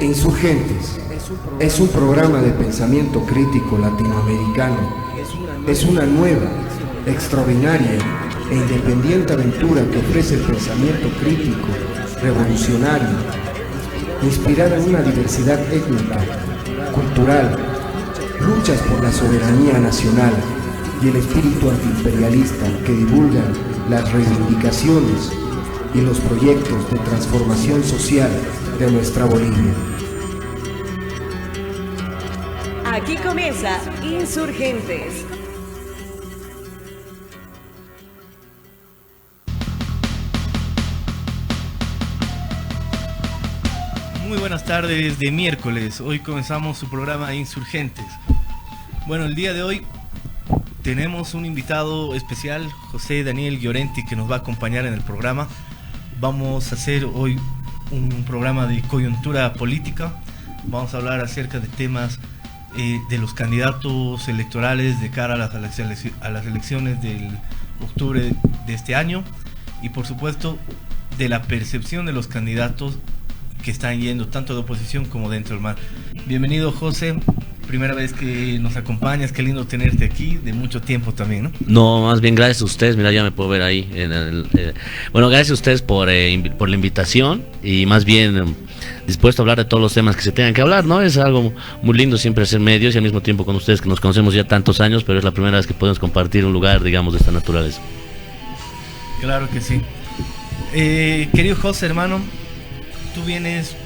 Insurgentes es un programa de pensamiento crítico latinoamericano. Es una nueva, extraordinaria e independiente aventura que ofrece el pensamiento crítico, revolucionario, inspirada en una diversidad étnica, cultural, luchas por la soberanía nacional y el espíritu antiimperialista que divulgan las reivindicaciones y los proyectos de transformación social de nuestra Bolivia. Aquí comienza Insurgentes. Muy buenas tardes de miércoles. Hoy comenzamos su programa Insurgentes. Bueno, el día de hoy tenemos un invitado especial, José Daniel Llorenti, que nos va a acompañar en el programa. Vamos a hacer hoy un programa de coyuntura política. Vamos a hablar acerca de temas de los candidatos electorales de cara a las elecciones del octubre de este año y por supuesto de la percepción de los candidatos que están yendo tanto de oposición como dentro del mar. Bienvenido, José. Primera vez que nos acompañas, qué lindo tenerte aquí, de mucho tiempo también, ¿no? No, más bien gracias a ustedes, mira, ya me puedo ver ahí. Bueno, gracias a ustedes por la invitación y más bien dispuesto a hablar de todos los temas que se tengan que hablar, ¿no? Es algo muy lindo siempre hacer medios y al mismo tiempo con ustedes que nos conocemos ya tantos años, pero es la primera vez que podemos compartir un lugar, digamos, de esta naturaleza. Claro que sí. Querido José, hermano, tú vienes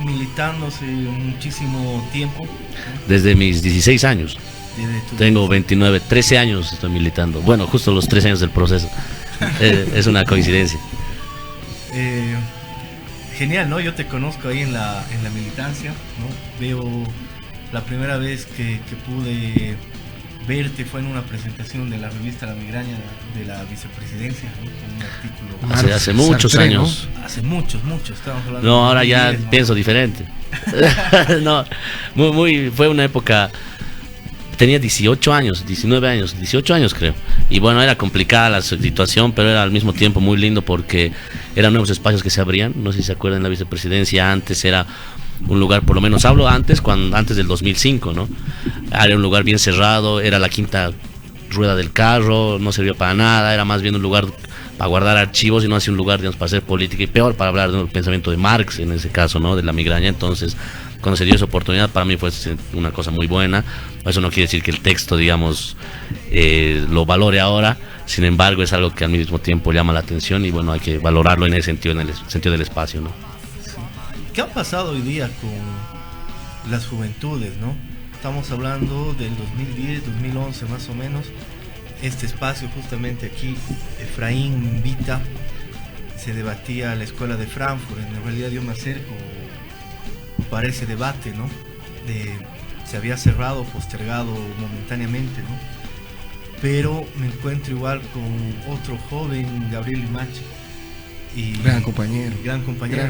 militando hace muchísimo tiempo, ¿no? Desde mis 16 años. Tengo 29, 13 años estoy militando. Bueno, justo los 13 años del proceso. Es una coincidencia. Genial, ¿no? Yo te conozco ahí en la militancia, ¿no? Veo la primera vez que pude verte fue en una presentación de la revista La Migraña de la vicepresidencia, ¿no? Con un artículo. Hace muchos años. Hace muchos, estamos hablando. No, ahora ya 2010, ¿no? pienso diferente. No, fue una época. Tenía 18 años, 19 años, 18 años creo. Y bueno, era complicada la situación, pero era al mismo tiempo muy lindo porque eran nuevos espacios que se abrían. No sé si se acuerdan, la vicepresidencia antes era un lugar, por lo menos hablo antes del 2005, ¿no? Era un lugar bien cerrado, era la quinta rueda del carro, no servía para nada, era más bien un lugar para guardar archivos y no así un lugar, digamos, para hacer política y peor para hablar del pensamiento de Marx en ese caso, ¿no? De la migraña. Entonces, cuando se dio esa oportunidad, para mí fue una cosa muy buena. Eso no quiere decir que el texto, digamos, lo valore ahora. Sin embargo, es algo que al mismo tiempo llama la atención y bueno, hay que valorarlo en ese sentido, en el sentido del espacio, ¿no? Sí. ¿Qué ha pasado hoy día con las juventudes, no? Estamos hablando del 2010, 2011 más o menos. Este espacio justamente aquí, Efraín Vita, se debatía a la escuela de Frankfurt. En realidad yo me acerco para ese debate, ¿no? Se había cerrado, postergado momentáneamente, ¿no? Pero me encuentro igual con otro joven, Gabriel Limache. Gran compañero,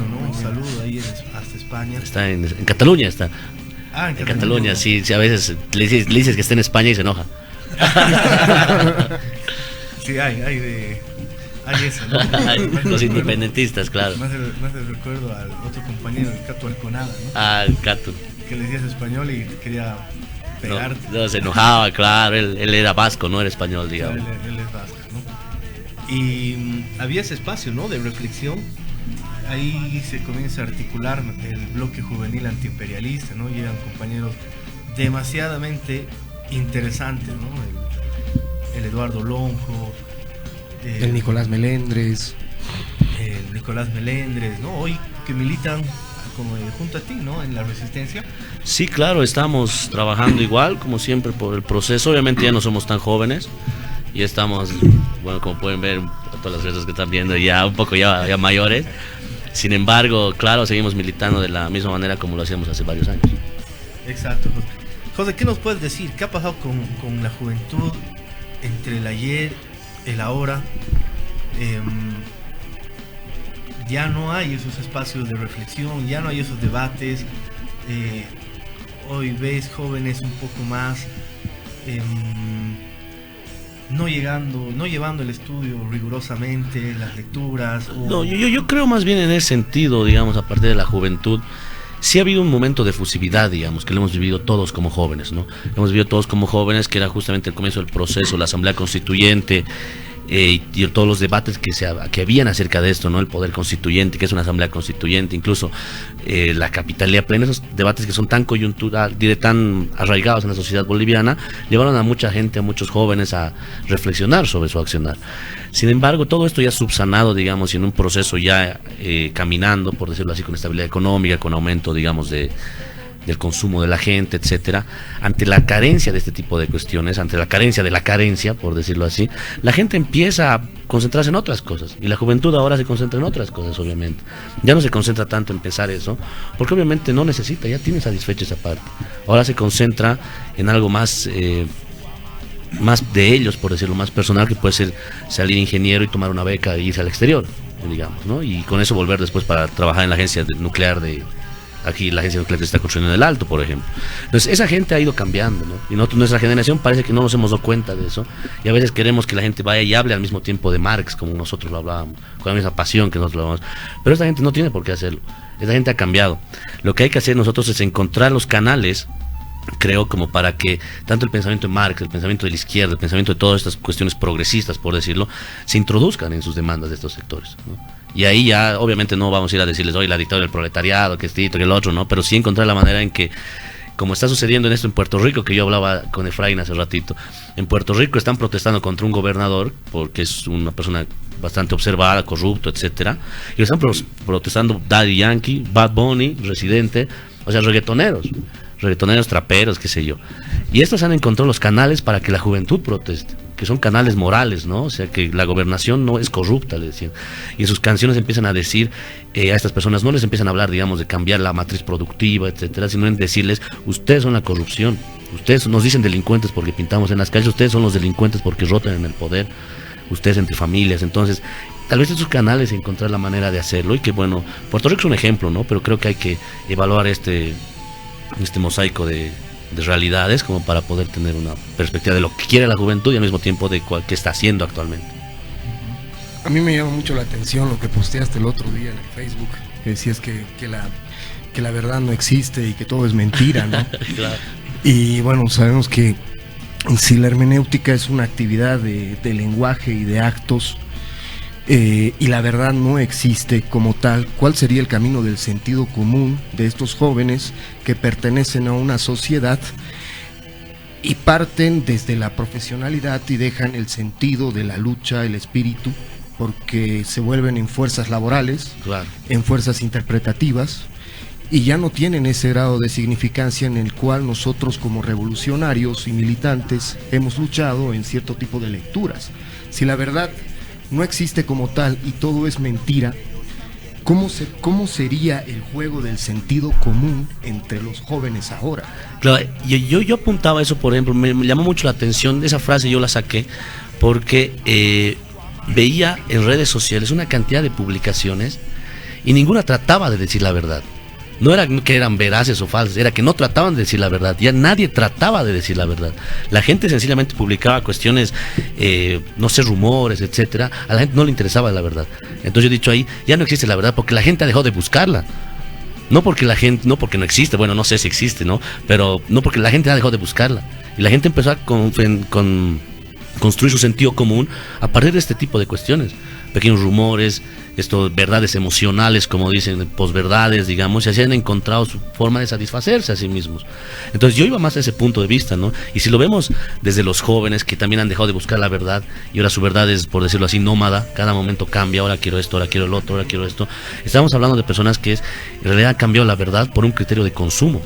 ¿no? Un saludo ahí hasta España. Está en Cataluña, está. Ah, en Cataluña, sí, a veces le dices que está en España y se enoja. Sí, hay eso, ¿no? Los independentistas, claro. Más el recuerdo al otro compañero, el Cato Alconada, ¿no? Ah, el Cato. Que le decías español y quería pegarte. No, se enojaba, claro, él era vasco, no era español, digamos. Él es vasco, ¿no? Y había ese espacio, ¿no? De reflexión. Ahí se comienza a articular el bloque juvenil antiimperialista, ¿no? Llegan compañeros demasiadamente interesantes, ¿no? El Eduardo Lonjo, el Nicolás Melendres, ¿no? Hoy que militan como junto a ti, ¿no? En la resistencia. Sí, claro, estamos trabajando igual, como siempre, por el proceso. Obviamente ya no somos tan jóvenes y estamos, bueno, como pueden ver, todas las personas que están viendo ya un poco ya mayores. Sin embargo, claro, seguimos militando de la misma manera como lo hacíamos hace varios años. Exacto, José. José, ¿qué nos puedes decir? ¿Qué ha pasado con la juventud entre el ayer, el ahora? Ya no hay esos espacios de reflexión, ya no hay esos debates. Hoy ves jóvenes un poco más no llevando el estudio rigurosamente, las lecturas. No, yo creo más bien en ese sentido, digamos, a partir de la juventud, sí ha habido un momento de fusividad, digamos, que lo hemos vivido todos como jóvenes, ¿no? Hemos vivido todos como jóvenes, que era justamente el comienzo del proceso, la Asamblea Constituyente, y todos los debates que habían acerca de esto, ¿no? El poder constituyente, que es una asamblea constituyente, incluso la capitalía plena, esos debates que son tan coyunturales, tan arraigados en la sociedad boliviana, llevaron a mucha gente, a muchos jóvenes a reflexionar sobre su accionar. Sin embargo, todo esto ya subsanado, digamos, y en un proceso ya caminando, por decirlo así, con estabilidad económica, con aumento, digamos, del consumo de la gente, etcétera, ante la carencia de este tipo de cuestiones, ante la carencia de la carencia, por decirlo así, la gente empieza a concentrarse en otras cosas, y la juventud ahora se concentra en otras cosas, obviamente. Ya no se concentra tanto en pensar eso, porque obviamente no necesita, ya tiene satisfecha esa parte. Ahora se concentra en algo más más de ellos, por decirlo, más personal, que puede ser salir ingeniero y tomar una beca e irse al exterior, digamos, ¿no? Y con eso volver después para trabajar en la agencia nuclear aquí, la agencia nuclear que se está construyendo en el Alto, por ejemplo. Entonces esa gente ha ido cambiando, ¿no? Y nosotros, nuestra generación, parece que no nos hemos dado cuenta de eso, y a veces queremos que la gente vaya y hable al mismo tiempo de Marx, como nosotros lo hablábamos, con la misma pasión que nosotros lo hablábamos, pero esta gente no tiene por qué hacerlo. Esta gente ha cambiado. Lo que hay que hacer nosotros es encontrar los canales, creo, como para que tanto el pensamiento de Marx, el pensamiento de la izquierda, el pensamiento de todas estas cuestiones progresistas, por decirlo, se introduzcan en sus demandas de estos sectores, ¿no? Y ahí ya obviamente no vamos a ir a decirles, oye, la dictadura del proletariado, que esto, que el otro, ¿no? Pero sí encontrar la manera en que, como está sucediendo en esto en Puerto Rico, que yo hablaba con Efraín hace ratito, en Puerto Rico están protestando contra un gobernador, porque es una persona bastante observada, corrupto, etcétera, y están protestando Daddy Yankee, Bad Bunny, Residente, o sea, reggaetoneros, traperos, qué sé yo. Y estos han encontrado los canales para que la juventud proteste, que son canales morales, ¿no? O sea, que la gobernación no es corrupta, le decían. Y en sus canciones empiezan a decir a estas personas, no les empiezan a hablar, digamos, de cambiar la matriz productiva, etcétera, sino en decirles, ustedes son la corrupción, ustedes nos dicen delincuentes porque pintamos en las calles, ustedes son los delincuentes porque rotan en el poder, ustedes entre familias. Entonces, tal vez estos canales, encontrar la manera de hacerlo, y que bueno, Puerto Rico es un ejemplo, ¿no? Pero creo que hay que evaluar este mosaico de realidades como para poder tener una perspectiva de lo que quiere la juventud y al mismo tiempo de qué está haciendo actualmente. A mí me llama mucho la atención lo que posteaste el otro día en el Facebook, que decías que la verdad no existe y que todo es mentira, ¿no? Claro. Y bueno, sabemos que si la hermenéutica es una actividad de lenguaje y de actos, y la verdad no existe como tal, ¿cuál sería el camino del sentido común de estos jóvenes que pertenecen a una sociedad y parten desde la profesionalidad y dejan el sentido de la lucha, el espíritu, porque se vuelven en fuerzas laborales, Claro. en fuerzas interpretativas, y ya no tienen ese grado de significancia en el cual nosotros como revolucionarios y militantes hemos luchado en cierto tipo de lecturas? Si la verdad no existe como tal y todo es mentira, ¿cómo sería el juego del sentido común entre los jóvenes ahora? Claro, yo apuntaba eso, por ejemplo, me llamó mucho la atención, esa frase yo la saqué porque veía en redes sociales una cantidad de publicaciones y ninguna trataba de decir la verdad. No era que eran veraces o falsas, era que no trataban de decir la verdad. Ya nadie trataba de decir la verdad. La gente sencillamente publicaba cuestiones, no sé, rumores, etcétera. A la gente no le interesaba la verdad. Entonces yo he dicho ahí, ya no existe la verdad porque la gente ha dejado de buscarla. No porque no existe, bueno, no sé si existe, ¿no? Pero no porque la gente ha dejado de buscarla. Y la gente empezó a construir su sentido común a partir de este tipo de cuestiones. Pequeños rumores, verdades emocionales, como dicen, posverdades, digamos, y así han encontrado su forma de satisfacerse a sí mismos. Entonces yo iba más a ese punto de vista, ¿no? Y si lo vemos desde los jóvenes que también han dejado de buscar la verdad, y ahora su verdad es, por decirlo así, nómada, cada momento cambia, ahora quiero esto, ahora quiero el otro, ahora quiero esto. Estamos hablando de personas que en realidad han cambiado la verdad por un criterio de consumo,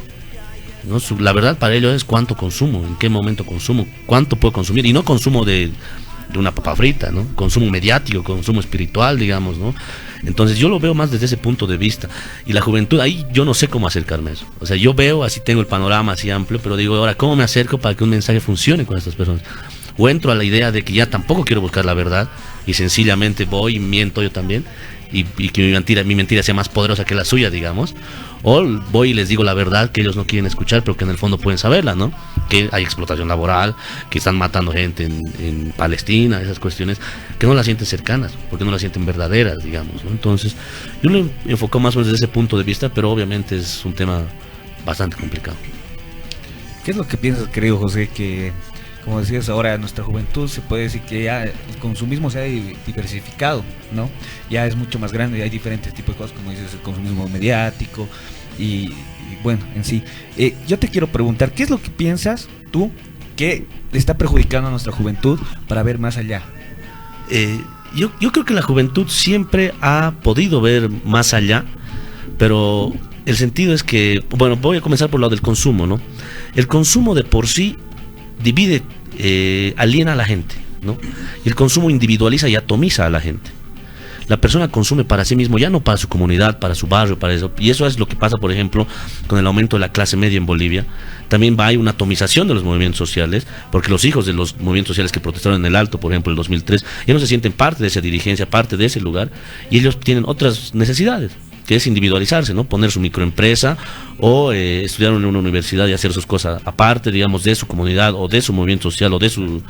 ¿no? La verdad para ellos es cuánto consumo, en qué momento consumo, cuánto puedo consumir, y no consumo de una papa frita, ¿no? Consumo mediático, consumo espiritual, digamos, ¿no? Entonces yo lo veo más desde ese punto de vista. Y la juventud, ahí yo no sé cómo acercarme a eso. O sea, yo veo, así tengo el panorama así amplio, pero digo, ahora, ¿cómo me acerco para que un mensaje funcione con estas personas? O entro a la idea de que ya tampoco quiero buscar la verdad y sencillamente voy y miento yo también, y que mi mentira sea más poderosa que la suya, digamos. O voy y les digo la verdad que ellos no quieren escuchar, pero que en el fondo pueden saberla, ¿no? que hay explotación laboral, que están matando gente en Palestina, esas cuestiones que no las sienten cercanas, porque no las sienten verdaderas, digamos, ¿no? Entonces, yo lo enfoco más o menos desde ese punto de vista, pero obviamente es un tema bastante complicado. ¿Qué es lo que piensas, querido José, que, como decías ahora, nuestra juventud se puede decir que ya el consumismo se ha diversificado, ¿no? Ya es mucho más grande, hay diferentes tipos de cosas, como dices, el consumismo mediático y bueno, en sí. Yo te quiero preguntar, ¿qué es lo que piensas tú que le está perjudicando a nuestra juventud para ver más allá? Yo creo que la juventud siempre ha podido ver más allá, pero el sentido es que, bueno, voy a comenzar por lo del consumo, ¿no? El consumo de por sí divide, aliena a la gente, ¿no? Y el consumo individualiza y atomiza a la gente. La persona consume para sí mismo, ya no para su comunidad, para su barrio, para eso. Y eso es lo que pasa, por ejemplo, con el aumento de la clase media en Bolivia. También hay una atomización de los movimientos sociales, porque los hijos de los movimientos sociales que protestaron en el Alto, por ejemplo, en el 2003, ya no se sienten parte de esa dirigencia, parte de ese lugar, y ellos tienen otras necesidades, que es individualizarse, ¿no? Poner su microempresa o estudiar en una universidad y hacer sus cosas aparte, digamos, de su comunidad o de su movimiento social o de su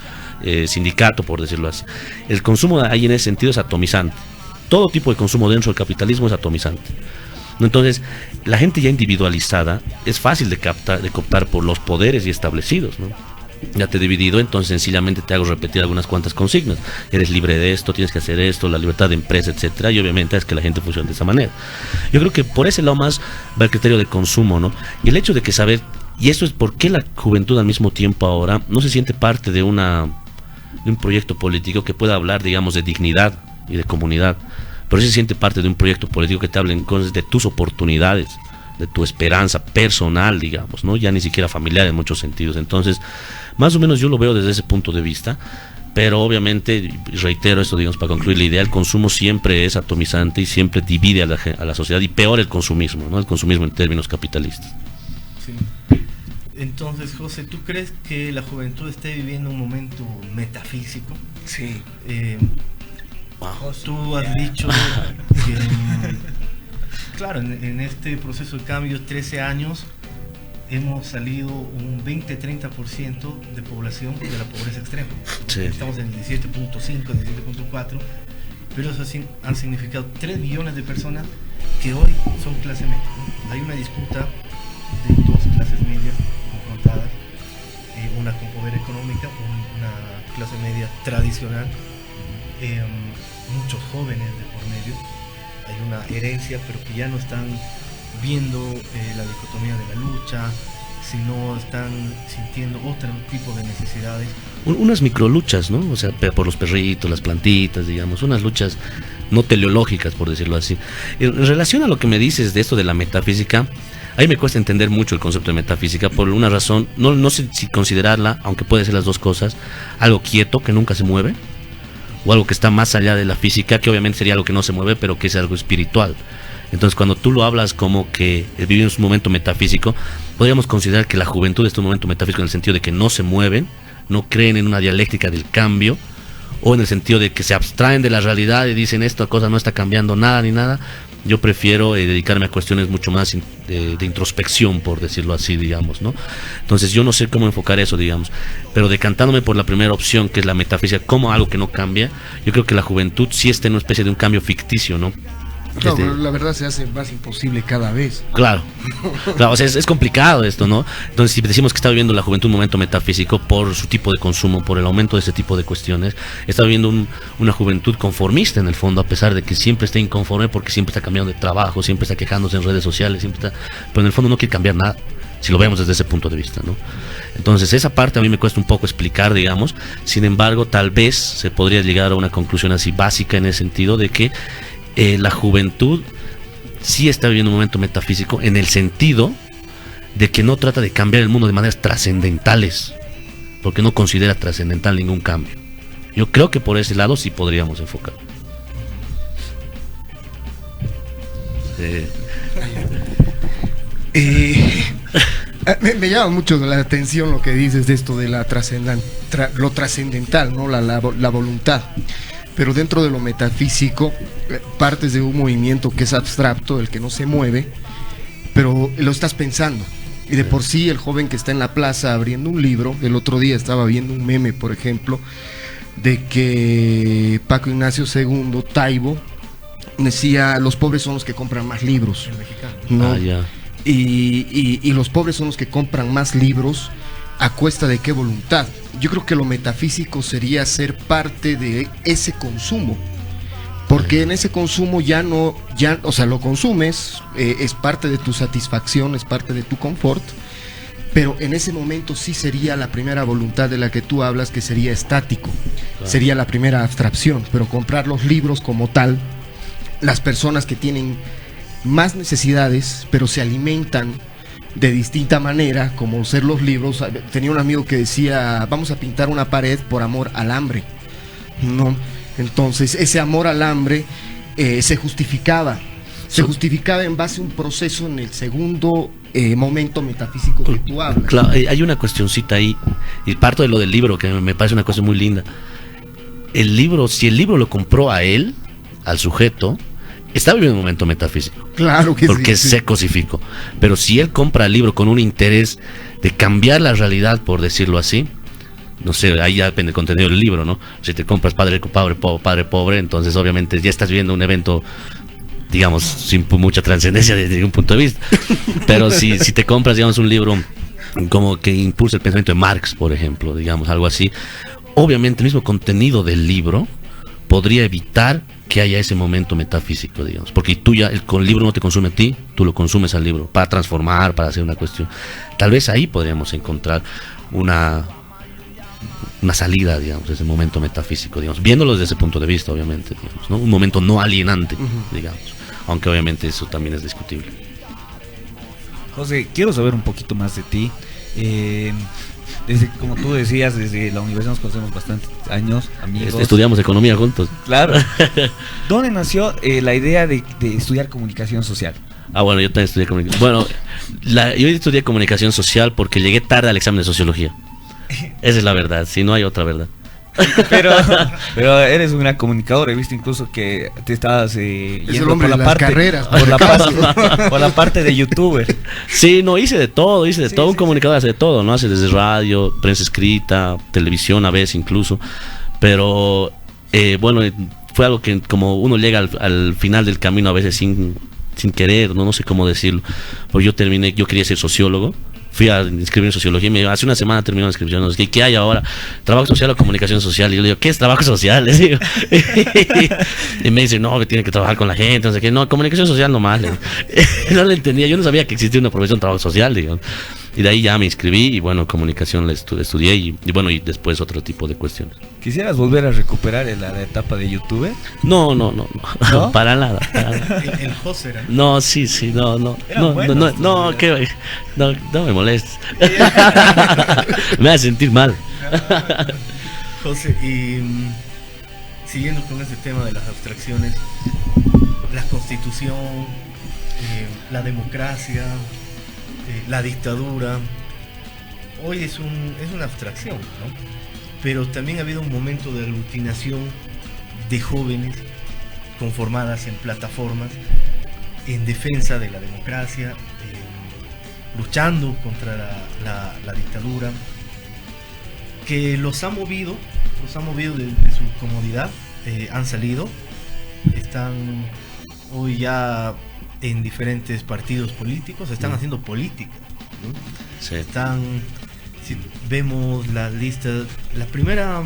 sindicato, por decirlo así. El consumo ahí en ese sentido es atomizante. Todo tipo de consumo dentro del capitalismo es atomizante. Entonces, la gente ya individualizada es fácil de cooptar por los poderes y establecidos, ¿no? Ya te he dividido, entonces sencillamente te hago repetir algunas cuantas consignas. Eres libre de esto, tienes que hacer esto, la libertad de empresa, etcétera, y obviamente es que la gente funcione de esa manera. Yo creo que por ese lado más va el criterio de consumo, ¿no? Y el hecho de que saber, y eso es por qué la juventud al mismo tiempo ahora no se siente parte de un proyecto político que pueda hablar, digamos, de dignidad y de comunidad, pero sí se siente parte de un proyecto político que te hablen cosas de tus oportunidades, de tu esperanza personal, digamos, ¿no? Ya ni siquiera familiar en muchos sentidos. Entonces, más o menos yo lo veo desde ese punto de vista, pero obviamente, reitero esto, digamos, para concluir la idea, el consumo siempre es atomizante y siempre divide a la sociedad, y peor el consumismo, ¿no? El consumismo en términos capitalistas. Sí. Entonces, José, ¿tú crees que la juventud esté viviendo un momento metafísico? Sí. Tú has dicho que, claro, en este proceso de cambio, 13 años, hemos salido un 20-30% de población de la pobreza extrema. Sí. Estamos en 17.5, 17.4, pero eso han significado 3 millones de personas que hoy son clase media, ¿no? Hay una disputa de dos clases medias confrontadas, una con poder económica, una clase media tradicional. Muchos jóvenes de por medio, hay una herencia, pero que ya no están viendo la dicotomía de la lucha, sino están sintiendo otro tipo de necesidades. Unas microluchas, ¿no? O sea, por los perritos, las plantitas, digamos, unas luchas no teleológicas, por decirlo así. En relación a lo que me dices de esto de la metafísica, a mí me cuesta entender mucho el concepto de metafísica por una razón, no sé si considerarla, aunque puede ser las dos cosas, algo quieto que nunca se mueve, o algo que está más allá de la física, que obviamente sería algo que no se mueve, pero que es algo espiritual. Entonces, cuando tú lo hablas como que vivimos un momento metafísico, podríamos considerar que la juventud es un momento metafísico en el sentido de que no se mueven, no creen en una dialéctica del cambio, o en el sentido de que se abstraen de la realidad y dicen esta cosa no está cambiando nada ni nada. Yo prefiero dedicarme a cuestiones mucho más de introspección, por decirlo así, digamos, ¿no? Entonces yo no sé cómo enfocar eso, digamos, pero decantándome por la primera opción, que es la metafísica, como algo que no cambia, yo creo que la juventud sí está en una especie de un cambio ficticio, ¿no? No, pero la verdad se hace más imposible cada vez. Claro, o sea, es complicado esto, ¿no? Entonces, si decimos que está viviendo la juventud un momento metafísico por su tipo de consumo, por el aumento de ese tipo de cuestiones, está viviendo una juventud conformista en el fondo, a pesar de que siempre está inconforme porque siempre está cambiando de trabajo, siempre está quejándose en redes sociales, pero en el fondo no quiere cambiar nada, si lo vemos desde ese punto de vista, ¿no? Entonces, esa parte a mí me cuesta un poco explicar, digamos. Sin embargo, tal vez se podría llegar a una conclusión así básica en el sentido de que la juventud sí está viviendo un momento metafísico en el sentido de que no trata de cambiar el mundo de maneras trascendentales, porque no considera trascendental ningún cambio. Yo creo que por ese lado sí podríamos enfocar. Me llama mucho la atención lo que dices de esto de la lo trascendental, ¿no? La voluntad. Pero dentro de lo metafísico, partes de un movimiento que es abstracto, el que no se mueve, pero lo estás pensando. Y de por sí el joven que está en la plaza abriendo un libro, el otro día estaba viendo un meme, por ejemplo, de que Paco Ignacio II, Taibo, decía, los pobres son los que compran más libros. El mexicano. ¿No? Ya. Y los pobres son los que compran más libros, ¿a cuesta de qué voluntad? Yo creo que lo metafísico sería ser parte de ese consumo, porque en ese consumo o sea, lo consumes, es parte de tu satisfacción, es parte de tu confort, pero en ese momento sí sería la primera voluntad de la que tú hablas, que sería estático, sería la primera abstracción, pero comprar los libros como tal, las personas que tienen más necesidades, pero se alimentan de distinta manera, como ser los libros. Tenía un amigo que decía, vamos a pintar una pared por amor al hambre, ¿no? Entonces ese amor al hambre se justificaba en base a un proceso en el segundo momento metafísico que tú hablas. Claro, hay una cuestioncita ahí, y parto de lo del libro, que me parece una cosa muy linda. El libro, si el libro lo compró a él, al sujeto, está viviendo un momento metafísico. Claro que porque sí. se cosificó. Pero si él compra el libro con un interés de cambiar la realidad, por decirlo así, no sé, ahí ya depende del contenido del libro, ¿no? Si te compras Padre Pobre, entonces obviamente ya estás viviendo un evento, digamos, sin mucha trascendencia desde un punto de vista. Pero si te compras, digamos, un libro como que impulsa el pensamiento de Marx, por ejemplo, digamos, algo así, obviamente el mismo contenido del libro podría evitar que haya ese momento metafísico, digamos, porque tú ya, con el libro no te consume a ti, tú lo consumes al libro, para transformar, para hacer una cuestión. Tal vez ahí podríamos encontrar una salida, digamos, ese momento metafísico, digamos, viéndolo desde ese punto de vista, obviamente, digamos, ¿no? Un momento no alienante, digamos, aunque obviamente eso también es discutible. José, quiero saber un poquito más de ti. Desde, como tú decías, desde la universidad nos conocemos bastantes años, amigos. Estudiamos economía juntos. Claro. ¿Dónde nació la idea de estudiar comunicación social? Bueno, yo también estudié comunicación. Bueno, yo estudié comunicación social porque llegué tarde al examen de sociología. Esa es la verdad, si no hay otra verdad. Pero eres un gran comunicador. He visto incluso que te estabas yendo por la parte carreras, por la parte de youtuber. Sí, no, hice de todo. Un comunicador hace de todo, ¿no? Hace desde radio, prensa escrita, televisión a veces incluso. Pero bueno, fue algo que como uno llega al final del camino a veces sin querer, no sé cómo decirlo. Pues yo quería ser sociólogo. Fui a inscribir en sociología y me dijo, hace una semana terminó la inscripción, ¿qué hay ahora? ¿Trabajo social o comunicación social? Y yo le digo, ¿qué es trabajo social? Les digo. Y me dice, no, que tiene que trabajar con la gente, no sé qué. No, comunicación social nomás. No le entendía, yo no sabía que existía una profesión de trabajo social, digamos. Y de ahí ya me inscribí y bueno, comunicación la estudié y bueno, y después otro tipo de cuestiones. ¿Quisieras volver a recuperar la etapa de youtuber? No, para nada. El José era. No, sí, no me molestes. Me hace sentir mal. José, y siguiendo con este tema de las abstracciones, la constitución, la democracia, la dictadura, hoy es una abstracción, ¿no? Pero también ha habido un momento de aglutinación de jóvenes conformadas en plataformas en defensa de la democracia, luchando contra la dictadura, que los ha movido de su comodidad, han salido, están hoy ya en diferentes partidos políticos, están haciendo política, ¿no? Sí. Si vemos la lista, la primera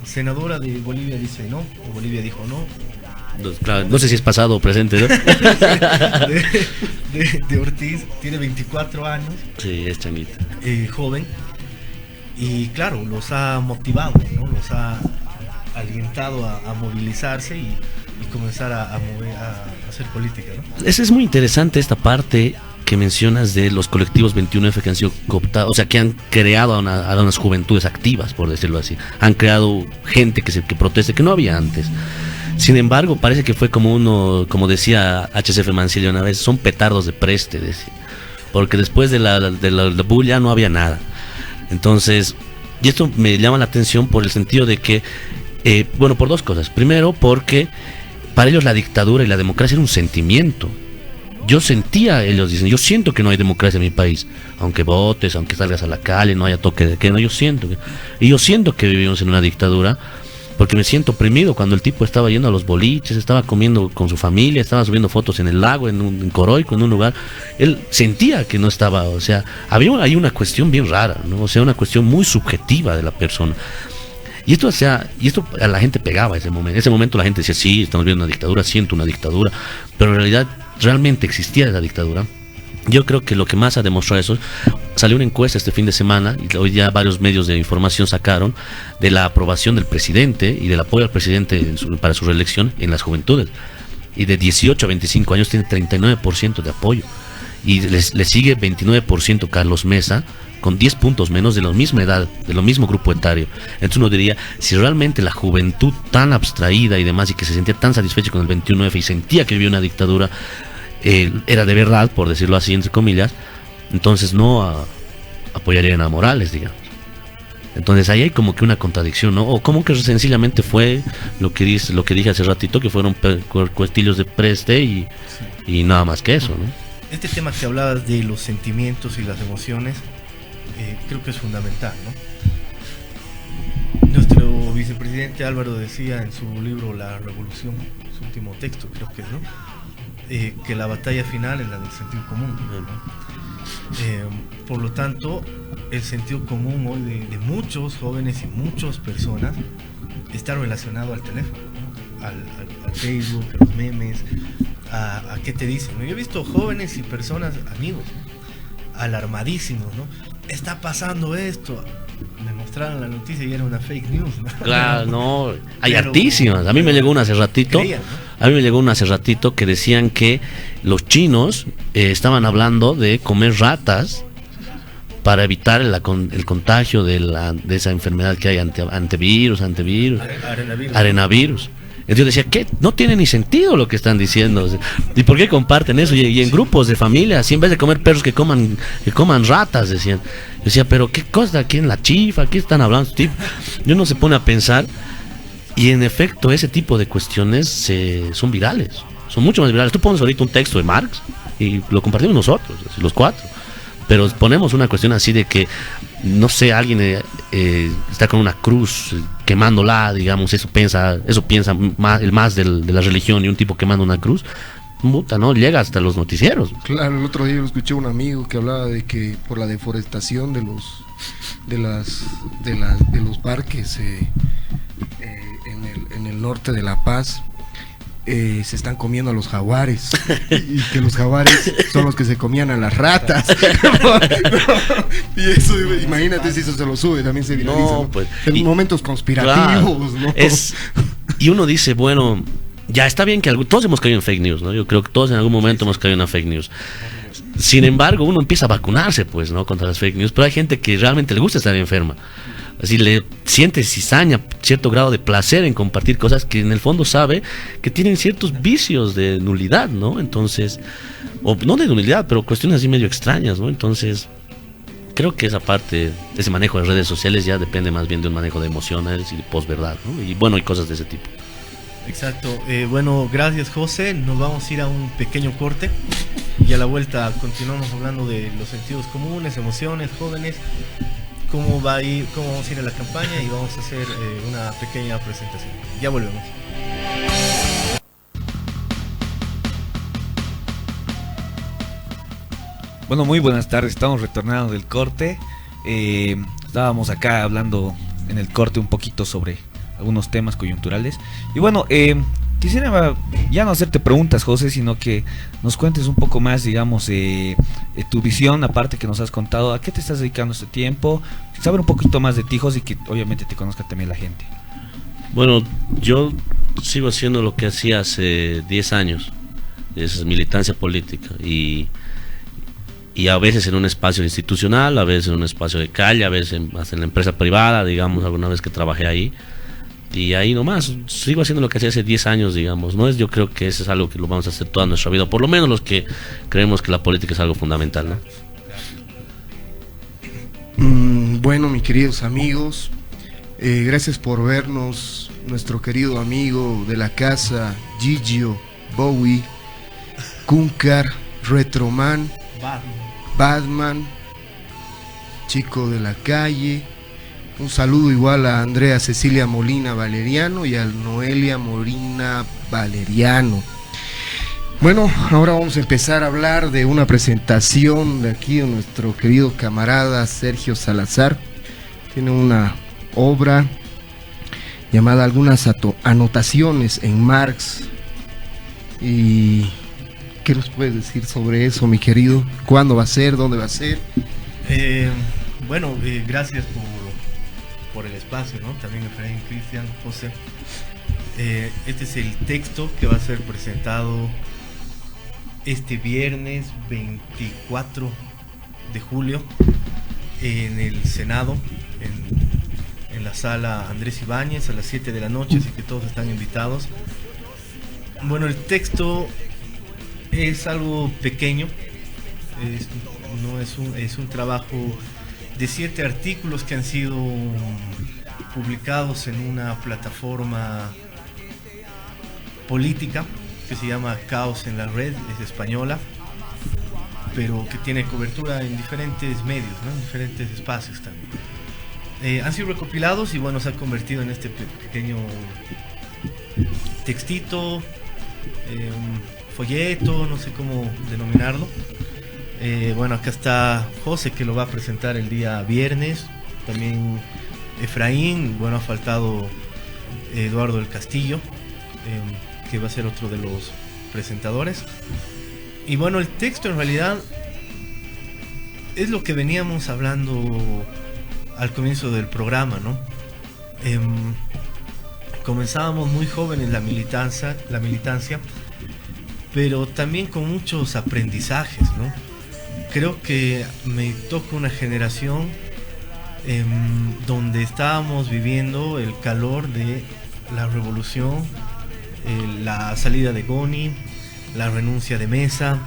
senadora de Bolivia dice no, o Bolivia dijo no. Claro, no sé si es pasado o presente, ¿no? de Ortiz, tiene 24 años. Sí, es changuita. Joven. Y claro, los ha motivado, ¿no? Los ha alentado a movilizarse y comenzar a hacer política, ¿no? Es muy interesante esta parte que mencionas de los colectivos 21F que han sido cooptados, o sea, que han creado a unas juventudes activas, por decirlo así. Han creado gente que proteste, que no había antes. Sin embargo, parece que fue como decía HCF Mancilla una vez, son petardos de preste, decía. Porque después de la bulla no había nada. Entonces, y esto me llama la atención por el sentido de que, bueno, por dos cosas. Primero, porque para ellos la dictadura y la democracia era un sentimiento yo sentía, ellos dicen, yo siento que no hay democracia en mi país, aunque votes, aunque salgas a la calle, no haya toque de queda, yo siento que vivimos en una dictadura, porque me siento oprimido cuando el tipo estaba yendo a los boliches, estaba comiendo con su familia, estaba subiendo fotos en el lago, en Coroico, en un lugar. Él sentía que no estaba, o sea, hay una cuestión bien rara, ¿no? O sea, una cuestión muy subjetiva de la persona. Y esto, o sea, a la gente pegaba ese momento. En ese momento la gente decía, sí, estamos viendo una dictadura, siento una dictadura, pero en realidad realmente existía esa dictadura. Yo creo que lo que más ha demostrado eso, salió una encuesta este fin de semana, y hoy ya varios medios de información sacaron, de la aprobación del presidente y del apoyo al presidente para su reelección en las juventudes. Y de 18 a 25 años tiene 39% de apoyo. Y le sigue 29% Carlos Mesa, con 10 puntos menos, de la misma edad, de lo mismo grupo etario. Entonces uno diría, si realmente la juventud tan abstraída y demás, y que se sentía tan satisfecha con el 21F y sentía que vivía una dictadura, era de verdad, por decirlo así, entre comillas, entonces no apoyarían a Morales, digamos. Entonces ahí hay como que una contradicción, ¿no? O como que sencillamente fue lo que dije hace ratito, que fueron cuestillos de preste y nada más que eso, ¿no? Este tema que hablabas de los sentimientos y las emociones, creo que es fundamental, ¿no? Nuestro vicepresidente Álvaro decía en su libro La Revolución, su último texto, creo que es, ¿no? Que la batalla final es la del sentido común, ¿no? Por lo tanto, el sentido común hoy de muchos jóvenes y muchas personas está relacionado al teléfono, ¿no? al Facebook, a los memes, a qué te dicen, ¿no? Yo he visto jóvenes y personas, amigos, alarmadísimos, ¿no? Está pasando esto. Me mostraron la noticia y era una fake news, ¿no? Claro, no, hay hartísimas. A mí me llegó una hace ratito. Creían, ¿no? A mí me llegó una hace ratito que decían que los chinos estaban hablando de comer ratas para evitar el contagio de esa enfermedad que hay, arenavirus. Entonces yo decía, ¿qué? No tiene ni sentido lo que están diciendo. ¿Y por qué comparten eso? Y en grupos de familia, así en vez de comer perros que coman ratas, decían. Yo decía, pero ¿qué cosa? ¿Aquí en la chifa? ¿Qué están hablando? Yo no se pone a pensar. Y en efecto, ese tipo de cuestiones son virales. Son mucho más virales. Tú pones ahorita un texto de Marx y lo compartimos nosotros, los cuatro. Pero ponemos una cuestión así de que, no sé, alguien está con una cruz quemándola, digamos, eso piensa más de la religión, y un tipo quemando una cruz, puta, ¿no? Llega hasta los noticieros. Claro, el otro día lo escuché a un amigo que hablaba de que por la deforestación de los parques en el norte de La Paz, se están comiendo a los jaguares, y que los jaguares son los que se comían a las ratas. Y eso, imagínate si eso se lo sube, también se viraliza, ¿no? Pues, en momentos conspirativos, claro, ¿no? Y uno dice, bueno, ya está bien que todos hemos caído en fake news, ¿no? Yo creo que todos en algún momento hemos caído en una fake news. Sin embargo, uno empieza a vacunarse, pues, ¿no? Contra las fake news, pero hay gente que realmente le gusta estar enferma. Así le siente cizaña, cierto grado de placer en compartir cosas que en el fondo sabe que tienen ciertos vicios de nulidad, ¿no? Entonces, o no de nulidad, pero cuestiones así medio extrañas, ¿no? Entonces, creo que esa parte, ese manejo de redes sociales ya depende más bien de un manejo de emociones y de posverdad, ¿no? Y bueno, y cosas de ese tipo. Exacto. Bueno, gracias, José. Nos vamos a ir a un pequeño corte y a la vuelta continuamos hablando de los sentidos comunes, emociones, jóvenes, cómo vamos a ir a la campaña, y vamos a hacer una pequeña presentación. Ya volvemos. Bueno, muy buenas tardes, estamos retornando del corte. Estábamos acá hablando en el corte un poquito sobre algunos temas coyunturales. Y bueno, quisiera ya no hacerte preguntas, José, sino que nos cuentes un poco más, digamos, tu visión, aparte que nos has contado, a qué te estás dedicando este tiempo, saber un poquito más de ti, José, y que obviamente te conozca también la gente. Bueno, yo sigo haciendo lo que hacía hace 10 años, es militancia política, y a veces en un espacio institucional, a veces en un espacio de calle, a veces hasta en la empresa privada, digamos, alguna vez que trabajé ahí. Y ahí nomás, sigo haciendo lo que hacía hace 10 años, digamos, ¿no? Yo creo que eso es algo que lo vamos a hacer toda nuestra vida, por lo menos los que creemos que la política es algo fundamental, ¿no? Bueno, mis queridos amigos, gracias por vernos, nuestro querido amigo de la casa, Gigio, Bowie, Kunkar, Retroman, Batman. Batman, Chico de la Calle. Un saludo igual a Andrea Cecilia Molina Valeriano y a Noelia Molina Valeriano. Bueno, ahora vamos a empezar a hablar de una presentación de aquí de nuestro querido camarada Sergio Salazar. Tiene una obra llamada Algunas anotaciones en Marx. ¿Y qué nos puedes decir sobre eso, mi querido? ¿Cuándo va a ser? ¿Dónde va a ser? Gracias por el espacio, ¿no? También Efraín, Cristian, José. Este es el texto que va a ser presentado este viernes 24 de julio en el Senado, en la sala Andrés Ibáñez a las 7 de la noche, así que todos están invitados. Bueno, el texto es algo pequeño, es un trabajo de 7 artículos que han sido publicados en una plataforma política que se llama Caos en la Red, es española, pero que tiene cobertura en diferentes medios, ¿no? En diferentes espacios también. Han sido recopilados y bueno, se ha convertido en este pequeño textito, folleto, no sé cómo denominarlo. Bueno, acá está José, que lo va a presentar el día viernes. También Efraín, bueno, ha faltado Eduardo del Castillo, que va a ser otro de los presentadores. Y bueno, el texto en realidad es lo que veníamos hablando al comienzo del programa, ¿no? Comenzábamos muy jóvenes la militancia, pero también con muchos aprendizajes, ¿no? Creo que me toca una generación donde estábamos viviendo el calor de la revolución, la salida de Goni, la renuncia de Mesa,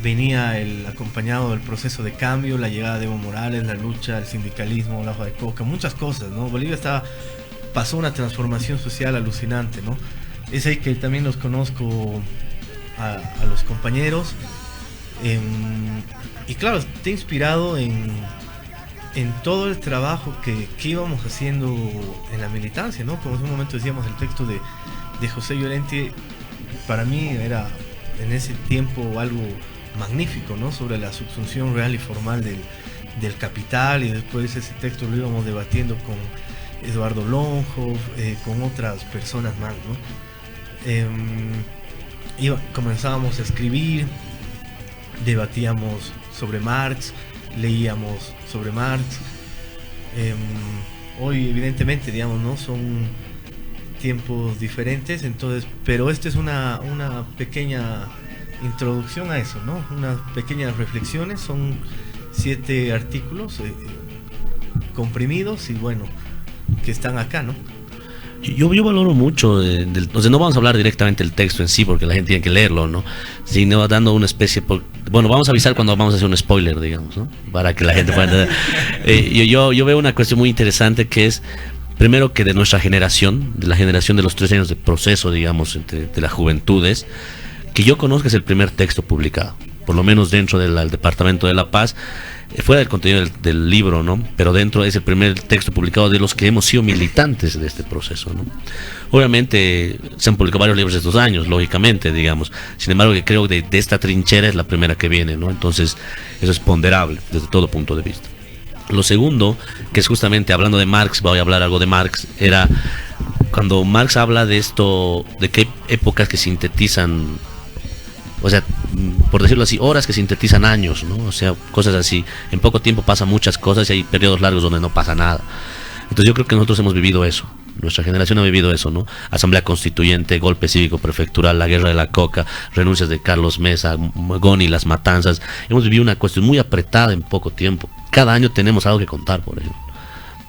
venía el acompañado del proceso de cambio, la llegada de Evo Morales, la lucha, el sindicalismo, la hoja de coca, muchas cosas, ¿no? Bolivia pasó una transformación social alucinante, ¿no? Es ahí que también los conozco a los compañeros. Y claro, te he inspirado en todo el trabajo que íbamos haciendo en la militancia, ¿no? Como en un momento decíamos, el texto de José Llorenti para mí era en ese tiempo algo magnífico, ¿no? Sobre la subsunción real y formal del capital, y después ese texto lo íbamos debatiendo con Eduardo Lonjo, con otras personas más, ¿no? Comenzábamos a escribir, debatíamos sobre Marx, leíamos sobre Marx. Hoy evidentemente, digamos, ¿no? Son tiempos diferentes, entonces, pero esta es una pequeña introducción a eso, ¿no? Unas pequeñas reflexiones, son 7 artículos comprimidos y bueno, que están acá, ¿no? Yo valoro mucho, o sea, no vamos a hablar directamente del texto en sí, porque la gente tiene que leerlo, ¿no? Sino dando una especie, bueno, vamos a avisar cuando vamos a hacer un spoiler, digamos, ¿no? Para que la gente pueda entender. Yo veo una cuestión muy interesante que es, primero, que de nuestra generación, de la generación de los 3 años de proceso, digamos, de las juventudes, que yo conozca es el primer texto publicado, por lo menos dentro del Departamento de La Paz, fuera del contenido del libro, ¿no? Pero dentro es el primer texto publicado de los que hemos sido militantes de este proceso, ¿no? Obviamente se han publicado varios libros estos años, lógicamente, digamos. Sin embargo, que creo que de esta trinchera es la primera que viene, ¿no? Entonces, eso es ponderable desde todo punto de vista. Lo segundo, que es justamente hablando de Marx, voy a hablar algo de Marx, era cuando Marx habla de esto, de que hay épocas que sintetizan, o sea, por decirlo así, horas que sintetizan años, ¿no? O sea, cosas así. En poco tiempo pasan muchas cosas y hay periodos largos donde no pasa nada. Entonces yo creo que nosotros hemos vivido eso. Nuestra generación ha vivido eso, ¿no? Asamblea Constituyente, golpe cívico prefectural, la guerra de la coca, renuncias de Carlos Mesa, Goni, las matanzas. Hemos vivido una cuestión muy apretada en poco tiempo. Cada año tenemos algo que contar, por ejemplo.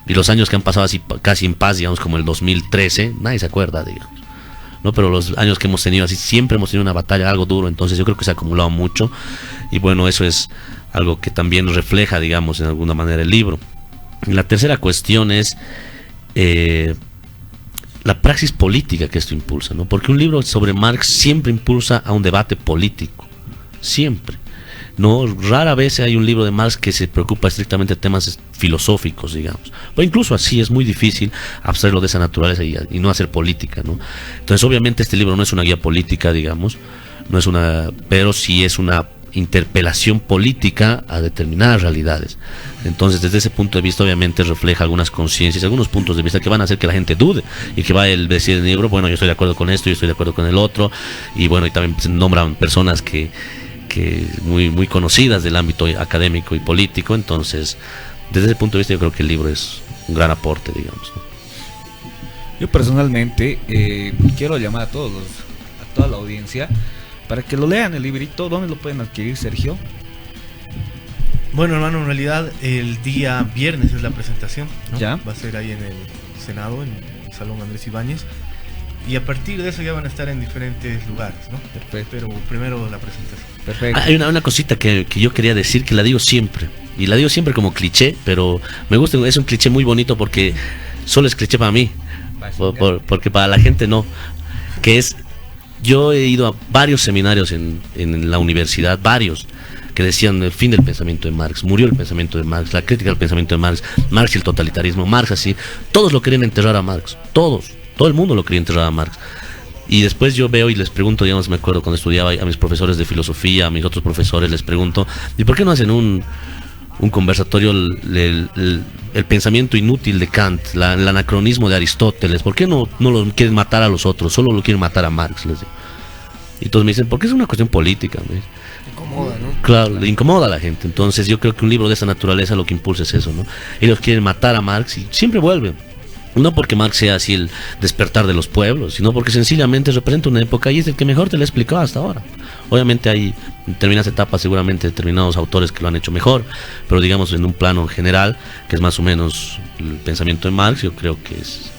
Y los años que han pasado así casi en paz, digamos, como el 2013, nadie se acuerda, digamos, ¿no? Pero los años que hemos tenido así, siempre hemos tenido una batalla, algo duro. Entonces yo creo que se ha acumulado mucho. Y bueno, eso es algo que también refleja, digamos, en alguna manera el libro. Y la tercera cuestión es la praxis política que esto impulsa, ¿no? Porque un libro sobre Marx siempre impulsa a un debate político, siempre. No, rara vez hay un libro de Marx que se preocupa estrictamente de temas filosóficos, digamos. Pero incluso así es muy difícil abstraerlo de esa naturaleza y no hacer política, ¿no? Entonces, obviamente, este libro no es una guía política, digamos, no es pero sí es una interpelación política a determinadas realidades. Entonces, desde ese punto de vista, obviamente refleja algunas conciencias, algunos puntos de vista que van a hacer que la gente dude y que va a decir en el libro, bueno, yo estoy de acuerdo con esto, yo estoy de acuerdo con el otro, y bueno, y también se nombran personas que muy conocidas del ámbito académico y político. Entonces, desde ese punto de vista, yo creo que el libro es un gran aporte, digamos, ¿no? Yo personalmente quiero llamar a toda la audiencia para que lo lean el librito. ¿Dónde lo pueden adquirir, Sergio? Bueno, hermano, en realidad el día viernes es la presentación, ¿no? ¿Ya? Va a ser ahí en el Senado, en el Salón Andrés Ibáñez. Y a partir de eso ya van a estar en diferentes lugares, ¿no? Perfecto. Pero primero la presentación. Perfecto. Hay una cosita que yo quería decir, que la digo siempre, y la digo siempre como cliché, pero me gusta, es un cliché muy bonito porque solo es cliché para mí, porque para la gente no, que es, yo he ido a varios seminarios en la universidad, varios, que decían el fin del pensamiento de Marx, murió el pensamiento de Marx, la crítica del pensamiento de Marx, Marx y el totalitarismo, Marx así, todos lo querían enterrar a Marx, todo el mundo lo quería enterrar a Marx. Y después yo veo y les pregunto, digamos, me acuerdo cuando estudiaba a mis profesores de filosofía, a mis otros profesores, les pregunto, ¿y por qué no hacen un conversatorio el pensamiento inútil de Kant, el anacronismo de Aristóteles? ¿Por qué no lo quieren matar a los otros, solo lo quieren matar a Marx? Les digo. Y todos me dicen, porque es una cuestión política, ¿no? Incomoda, ¿no? Claro, le incomoda a la gente. Entonces yo creo que un libro de esa naturaleza lo que impulsa es eso, ¿no? Ellos quieren matar a Marx y siempre vuelven. No porque Marx sea así el despertar de los pueblos, sino porque sencillamente representa una época y es el que mejor te lo he explicado hasta ahora. Obviamente hay en determinadas etapas seguramente determinados autores que lo han hecho mejor, pero digamos en un plano general, que es más o menos el pensamiento de Marx, yo creo que es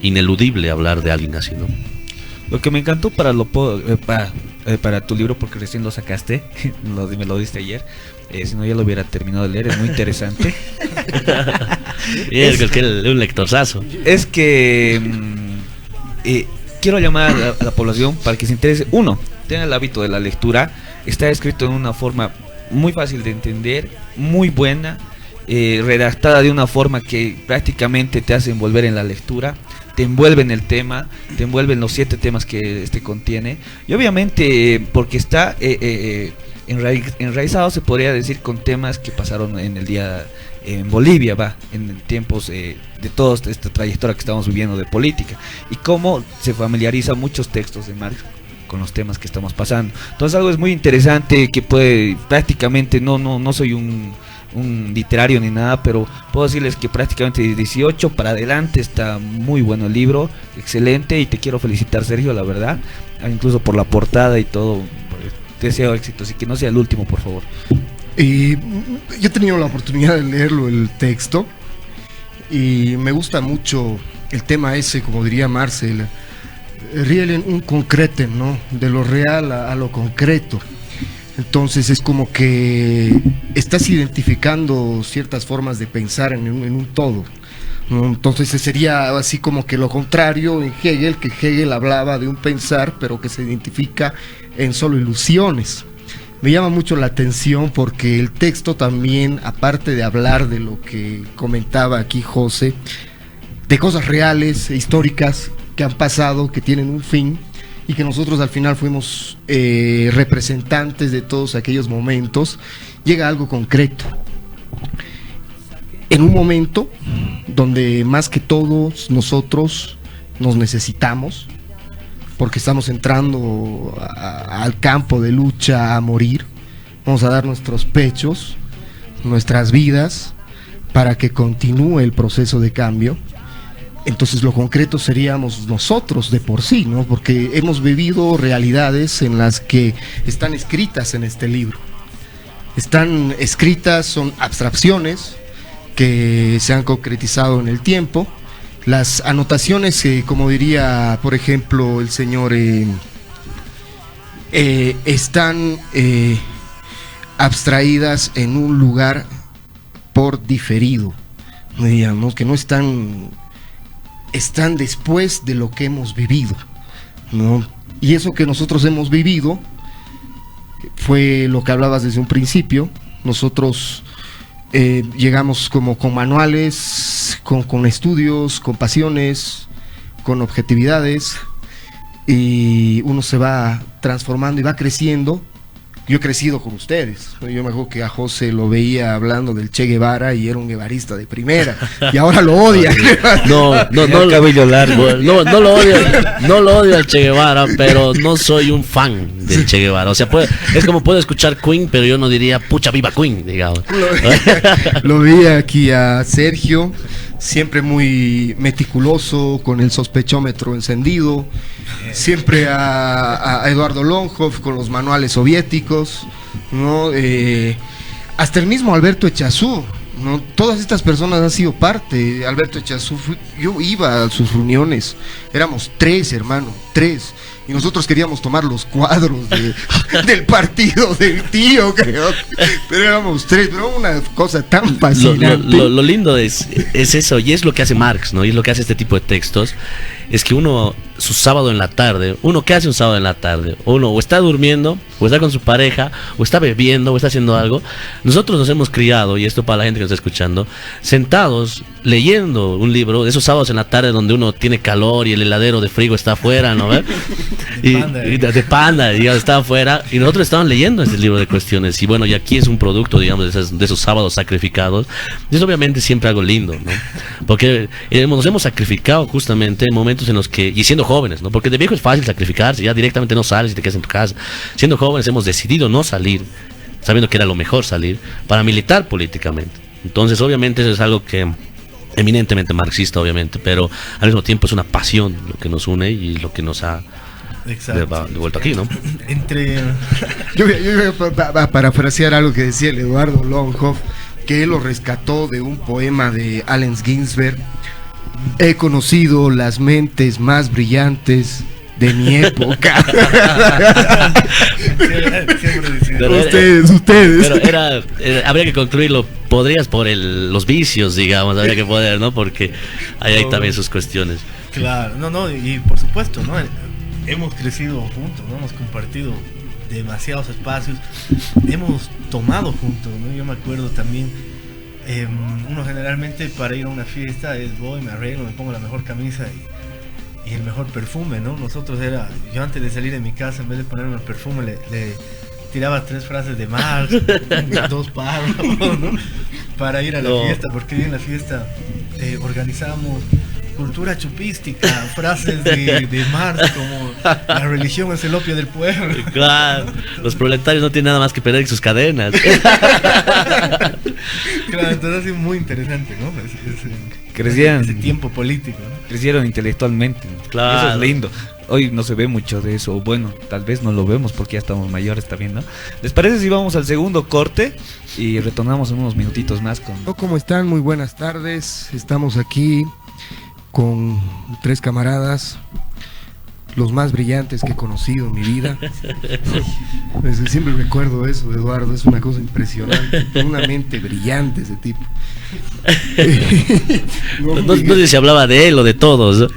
ineludible hablar de alguien así, ¿no? Lo que me encantó para tu libro, porque recién lo sacaste, me lo diste ayer, si no ya lo hubiera terminado de leer, es muy interesante. Y es un lectorzazo. Es que quiero llamar a la población para que se interese. Uno, tenga el hábito de la lectura. Está escrito en una forma muy fácil de entender, muy buena, redactada de una forma que prácticamente te hace envolver en la lectura, te envuelve en el tema, te envuelve en los 7 temas que este contiene. Y obviamente porque está enraizado, se podría decir, con temas que pasaron en el día en Bolivia, en tiempos de toda esta trayectoria que estamos viviendo de política, y cómo se familiariza muchos textos de Marx con los temas que estamos pasando. Entonces algo es muy interesante que puede, prácticamente, no soy un literario ni nada, pero puedo decirles que prácticamente de 18 para adelante está muy bueno el libro, excelente, y te quiero felicitar, Sergio, la verdad, incluso por la portada y todo. Te deseo éxito, así que no sea el último, por favor. Yo he tenido la oportunidad de leerlo, el texto, y me gusta mucho el tema ese, como diría Marcel, rielen un concreten, ¿no? De lo real a lo concreto. Entonces es como que estás identificando ciertas formas de pensar en un todo, ¿no? Entonces sería así como que lo contrario en Hegel, que Hegel hablaba de un pensar, pero que se identifica en solo ilusiones. Me llama mucho la atención porque el texto también, aparte de hablar de lo que comentaba aquí José, de cosas reales e históricas que han pasado, que tienen un fin, y que nosotros al final fuimos representantes de todos aquellos momentos, llega algo concreto. En un momento donde más que todos nosotros nos necesitamos, porque estamos entrando al campo de lucha a morir, vamos a dar nuestros pechos, nuestras vidas, para que continúe el proceso de cambio. Entonces lo concreto seríamos nosotros de por sí, ¿no? Porque hemos vivido realidades en las que están escritas en este libro. Están escritas, son abstracciones que se han concretizado en el tiempo. Las anotaciones, como diría, por ejemplo, el señor, están abstraídas en un lugar por diferido, digamos, que no están están después de lo que hemos vivido, ¿no? Y eso que nosotros hemos vivido fue lo que hablabas desde un principio. Nosotros llegamos como con manuales, con estudios, con pasiones, con objetividades, y uno se va transformando y va creciendo. Yo he crecido con ustedes. Yo me acuerdo que a José lo veía hablando del Che Guevara y era un guevarista de primera, y ahora lo odia. No cabello largo. No lo odio al Che Guevara, pero no soy un fan del Che Guevara. O sea, es como puedo escuchar Queen, pero yo no diría pucha viva Queen, digamos. Lo veía aquí a Sergio, siempre muy meticuloso, con el sospechómetro encendido. Siempre a Eduardo Longhoff con los manuales soviéticos, ¿no? Hasta el mismo Alberto Echazú, ¿no? Todas estas personas han sido parte. Alberto Echazú, yo iba a sus reuniones, éramos 3, hermano, 3. Y nosotros queríamos tomar los cuadros del partido del tío, creo. Pero éramos 3, pero una cosa tan fascinante. Lo lindo es eso, y es lo que hace Marx, ¿no? Y es lo que hace este tipo de textos. Es que uno, su sábado en la tarde, ¿qué hace un sábado en la tarde? Uno o está durmiendo, o está con su pareja, o está bebiendo, o está haciendo algo. Nosotros nos hemos criado, y esto para la gente que nos está escuchando, sentados, leyendo un libro, de esos sábados en la tarde donde uno tiene calor y el heladero de frigo está afuera, ¿no? De panda, digamos, está afuera, y nosotros estábamos leyendo este libro de cuestiones, y bueno, y aquí es un producto, digamos, de esos sábados sacrificados, y es obviamente siempre algo lindo, ¿no? Porque nos hemos sacrificado justamente en momentos en los que, y siendo jóvenes, ¿no? Porque de viejo es fácil sacrificarse, ya directamente no sales y te quedas en tu casa. Siendo jóvenes hemos decidido no salir, sabiendo que era lo mejor salir, para militar políticamente. Entonces obviamente eso es algo que eminentemente marxista, obviamente, pero al mismo tiempo es una pasión lo que nos une y lo que nos ha devuelto aquí, ¿no? Yo voy a parafrasear algo que decía el Eduardo Longhoff, que él lo rescató de un poema de Allen Ginsberg. He conocido las mentes más brillantes de mi época. Ustedes. Pero habría que concluirlo. Podrías por los vicios, digamos, habría que poder, ¿no? Porque hay también sus cuestiones. Claro, y por supuesto, ¿no? Hemos crecido juntos, ¿no? Hemos compartido demasiados espacios, hemos tomado juntos, ¿no? Yo me acuerdo también. Uno generalmente para ir a una fiesta voy, me arreglo, me pongo la mejor camisa y el mejor perfume, ¿no? Yo antes de salir de mi casa, en vez de ponerme el perfume, le tiraba 3 frases de Marx, 2 párrafos, ¿no? Para ir a la fiesta, porque en la fiesta organizamos cultura chupística, frases de Marx como la religión es el opio del pueblo. Claro, los proletarios no tienen nada más que perder sus cadenas. Claro, entonces es muy interesante, ¿no? Crecían, ese tiempo político, ¿no? Crecieron intelectualmente, ¿no? Claro. Eso es lindo. Hoy no se ve mucho de eso, bueno, tal vez no lo vemos porque ya estamos mayores también, ¿no? ¿Les parece si vamos al segundo corte y retornamos en unos minutitos más con... ¿Cómo están? Muy buenas tardes. Estamos aquí con 3 camaradas, los más brillantes que he conocido en mi vida. Siempre recuerdo eso, Eduardo, es una cosa impresionante, una mente brillante ese tipo. No sé si hablaba de él o de todos.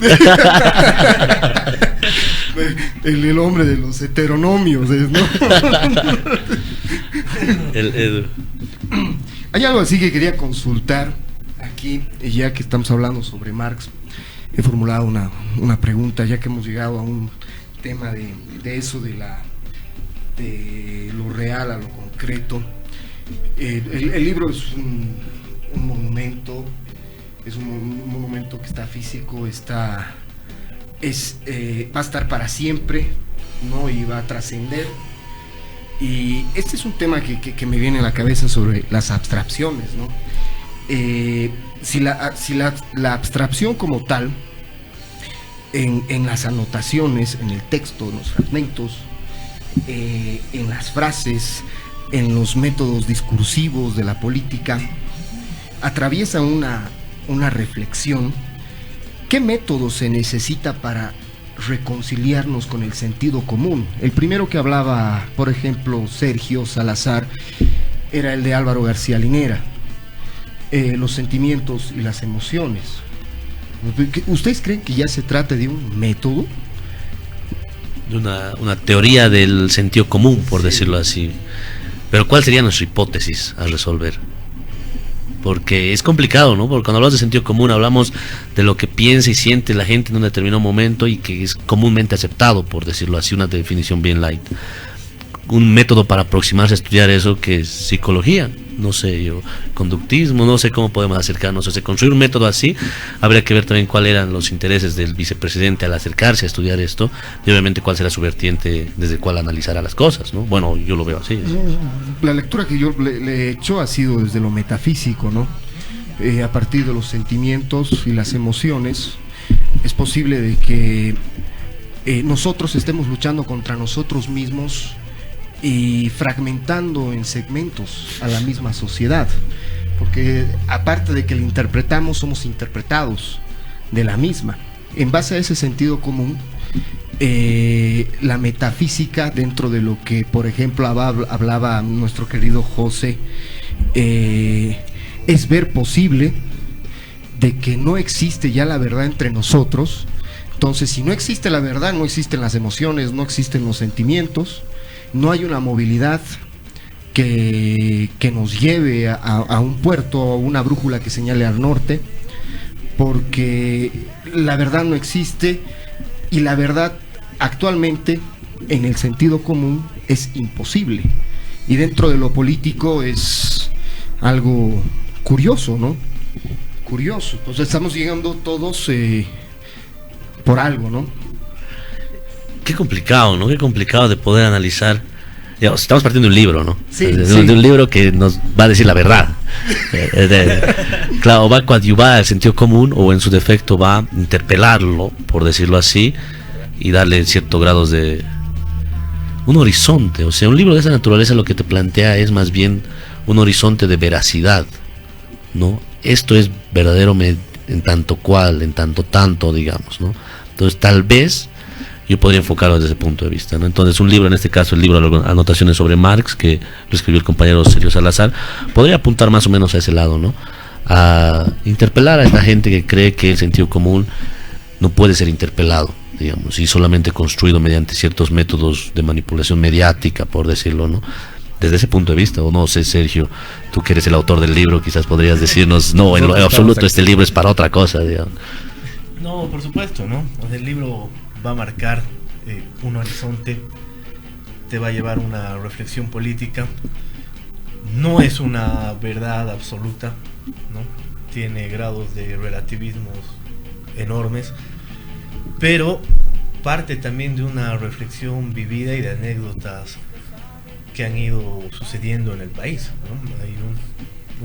El hombre de los heteronomios, ¿no? Hay algo así que quería consultar aquí, ya que estamos hablando sobre Marx. He formulado una pregunta, ya que hemos llegado a un tema de eso, de lo real a lo concreto. El libro es un monumento, es un monumento que está físico, va a estar para siempre, ¿no? Y va a trascender. Y este es un tema que me viene a la cabeza sobre las abstracciones, ¿no? Si la abstracción como tal, en las anotaciones, en el texto, en los fragmentos, en las frases, en los métodos discursivos de la política, atraviesa una reflexión, ¿qué método se necesita para reconciliarnos con el sentido común? El primero que hablaba, por ejemplo, Sergio Salazar, era el de Álvaro García Linera. Los sentimientos y las emociones, ¿Ustedes creen que ya se trata de un método? De una teoría del sentido común, por decirlo así. Pero ¿cuál sería nuestra hipótesis a resolver? Porque es complicado, ¿no? Porque cuando hablamos de sentido común hablamos de lo que piensa y siente la gente en un determinado momento y que es comúnmente aceptado, por decirlo así, una definición bien light. Un método para aproximarse a estudiar eso que es psicología, no sé yo, conductismo, no sé cómo podemos acercarnos. O sea, construir un método así, habría que ver también cuáles eran los intereses del vicepresidente al acercarse a estudiar esto, y obviamente cuál será su vertiente desde cuál analizará las cosas, ¿no? Bueno, yo lo veo así. La lectura que yo le he hecho ha sido desde lo metafísico, ¿no? A partir de los sentimientos y las emociones, es posible de que nosotros estemos luchando contra nosotros mismos y fragmentando en segmentos a la misma sociedad, porque aparte de que la interpretamos, somos interpretados de la misma. En base a ese sentido común, la metafísica, dentro de lo que por ejemplo hablaba nuestro querido José, es ver posible de que no existe ya la verdad entre nosotros. Entonces, si no existe la verdad, no existen las emociones, no existen los sentimientos, no hay una movilidad que nos lleve a un puerto, a una brújula que señale al norte, porque la verdad no existe, y la verdad actualmente en el sentido común es imposible, y dentro de lo político es algo curioso, ¿no? Curioso. Pues estamos llegando todos por algo, ¿no? Qué complicado, ¿no? Qué complicado de poder analizar. Digamos, estamos partiendo de un libro, ¿no? Sí, de un libro que nos va a decir la verdad. Claro, va a coadyuvar el sentido común, o en su defecto va a interpelarlo, por decirlo así, y darle ciertos grados de un horizonte. O sea, un libro de esa naturaleza lo que te plantea es más bien un horizonte de veracidad, ¿no? Esto es verdadero en tanto cual, en tanto, digamos, ¿no? Entonces, tal vez yo podría enfocarlo desde ese punto de vista, ¿no? Entonces, un libro, en este caso el libro de Anotaciones sobre Marx, que lo escribió el compañero Sergio Salazar, podría apuntar más o menos a ese lado, ¿no? A interpelar a esta gente que cree que el sentido común no puede ser interpelado, digamos, y solamente construido mediante ciertos métodos de manipulación mediática, por decirlo, ¿no? Desde ese punto de vista, o no sé, Sergio, tú que eres el autor del libro, quizás podrías decirnos, no, en lo absoluto este libro es para otra cosa, digamos. No, por supuesto, ¿no? O sea, el libro va a marcar un horizonte, te va a llevar una reflexión política. No es una verdad absoluta, ¿no? Tiene grados de relativismos enormes, pero parte también de una reflexión vivida y de anécdotas que han ido sucediendo en el país, ¿no? Hay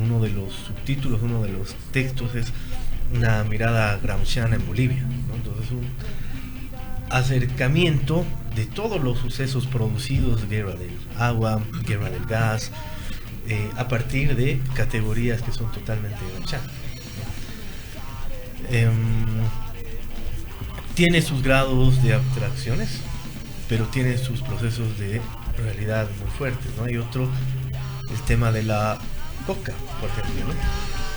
uno de los subtítulos, uno de los textos es una mirada gramsciana en Bolivia, ¿no? Entonces, un acercamiento de todos los sucesos producidos, guerra del agua, guerra del gas, a partir de categorías que son totalmente gramscianas, ¿no? Tiene sus grados de abstracciones, pero tiene sus procesos de realidad muy fuertes, ¿no? Hay otro, el tema de la coca, por ejemplo, ¿no?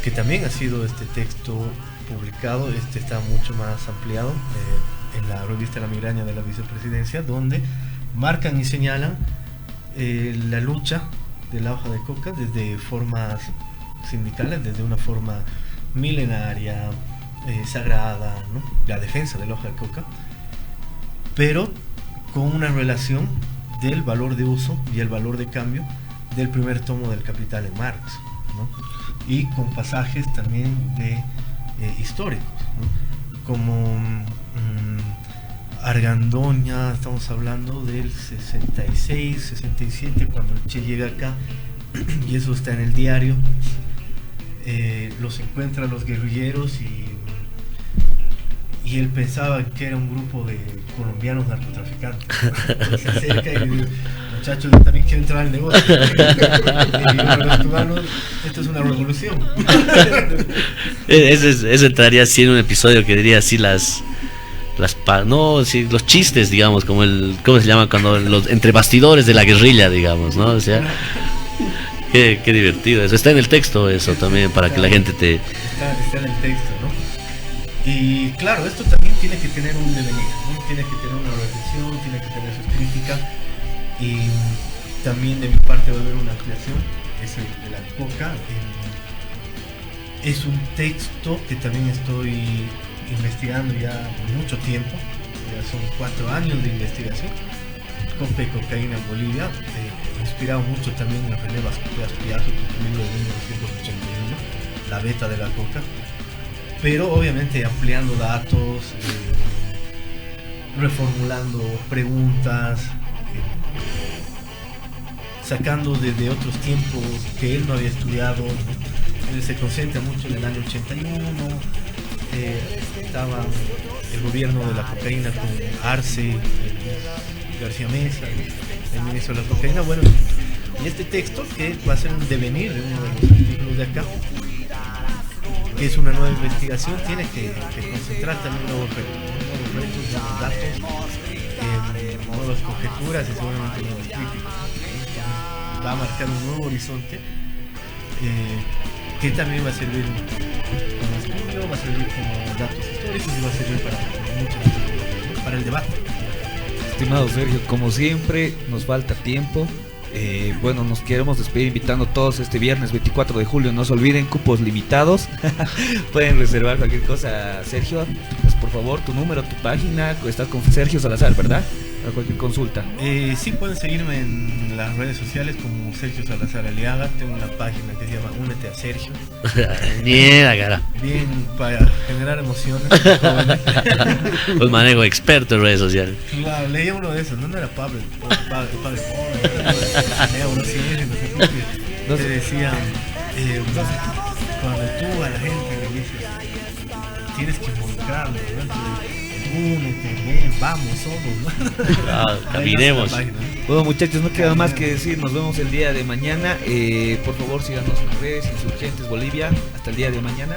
Que también ha sido este texto publicado, está mucho más ampliado en la revista La Migraña de la Vicepresidencia, donde marcan y señalan la lucha de la hoja de coca desde formas sindicales, desde una forma milenaria, sagrada, ¿no? La defensa de la hoja de coca, pero con una relación del valor de uso y el valor de cambio del primer tomo del Capital de Marx, ¿no? Y con pasajes también de históricos, ¿no? Como Argandoña, estamos hablando del 66, 67, cuando el Che llega acá, y eso está en el diario. Los encuentra los guerrilleros y él pensaba que era un grupo de colombianos narcotraficantes. Se acerca y dice: muchachos, yo también quiero entrar al negocio. Y los cubanos, esto es una revolución. Ese entraría así en un episodio que diría así los chistes, digamos, como ¿cómo se llama? Cuando los entre bastidores de la guerrilla, digamos, ¿no? O sea, qué divertido eso. Está en el texto eso también, para que la gente Está en el texto, ¿no? Y claro, esto también tiene que tener un devenir, ¿no? Tiene que tener una reflexión, tiene que tener su crítica, y también de mi parte va a haber una ampliación, es el de la coca. Es un texto que también estoy investigando ya por mucho tiempo, ya son 4 años de investigación. Coca y cocaína en Bolivia, inspirado mucho también en René Vasconcelos Piazzo, con su libro de 1981, La beta de la coca, pero obviamente ampliando datos, reformulando preguntas, sacando desde otros tiempos que él no había estudiado. Él se concentra mucho en el año 81, estaba el gobierno de la cocaína con Arce, García Mesa, el ministro de la cocaína. Bueno, y este texto, que va a ser un devenir de uno de los artículos de acá, que es una nueva investigación, tiene que concentrar también nuevos retos, nuevos datos, nuevas conjeturas y seguramente nuevas críticas. Va a marcar un nuevo horizonte, que también va a servir como estudio, va a servir como datos históricos y va a servir para muchas cosas, para el debate. Estimado Sergio, como siempre, nos falta tiempo. Bueno, nos queremos despedir invitando a todos este viernes 24 de julio. No se olviden, cupos limitados. Pueden reservar cualquier cosa. Sergio, pues por favor, tu número, tu página. Estás con Sergio Salazar, ¿verdad? Para cualquier consulta. Sí, pueden seguirme en las redes sociales como Sergio Salazar Aliaga. Tengo una página que se llama Únete a Sergio. Mierda, cara. Bien, para generar emociones. Pues manejo experto en redes sociales. Claro, leía uno de esos, no era Pablo, padre pobre, uno sí, no sé, te decían, cuando tú a la gente le dices, tienes que involucrarlo, ¿no? Únete, ven, vamos, somos, ¿no? Caminemos. Bueno, muchachos, no queda más que decir, nos vemos el día de mañana. Por favor, síganos en las redes, Insurgentes Bolivia. Hasta el día de mañana.